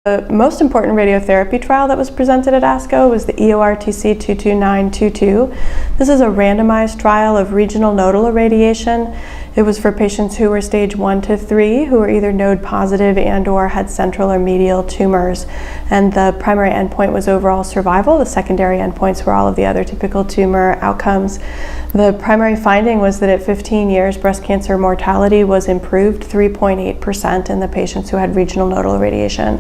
The most important radiotherapy trial that was presented at ASCO was the EORTC 22922. This is a randomized trial of regional nodal irradiation. It was for patients who were stage 1 to 3 who were either node positive and or had central or medial tumors. And the primary endpoint was overall survival. The secondary endpoints were all of the other typical tumor outcomes. The primary finding was that at 15 years, breast cancer mortality was improved 3.8% in the patients who had regional nodal irradiation.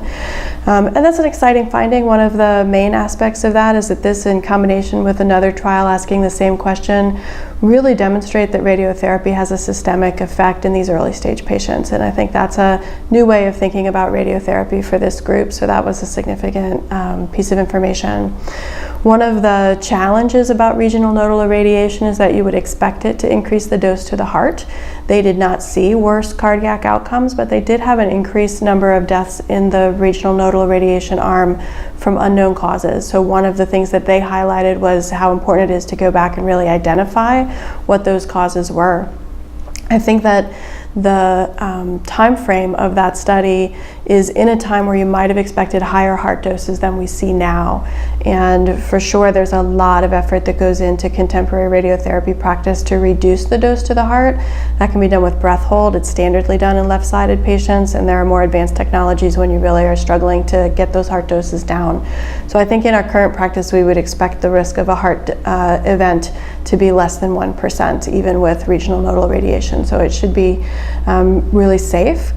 And that's an exciting finding. One of the main aspects of that is that this, in combination with another trial asking the same question, really demonstrate that radiotherapy has a systemic effect in these early stage patients. And I think that's a new way of thinking about radiotherapy for this group. So that was a significant piece of information. One of the challenges about regional nodal irradiation is that you would expect it to increase the dose to the heart. They did not see worse cardiac outcomes, but they did have an increased number of deaths in the regional nodal irradiation arm from unknown causes. So one of the things that they highlighted was how important it is to go back and really identify what those causes were. I think that the time frame of that study is in a time where you might have expected higher heart doses than we see now. And for sure, there's a lot of effort that goes into contemporary radiotherapy practice to reduce the dose to the heart. That can be done with breath hold. It's standardly done in left-sided patients, and there are more advanced technologies when you really are struggling to get those heart doses down. So I think in our current practice, we would expect the risk of a heart event to be less than 1%, even with regional nodal irradiation. So it should be really safe.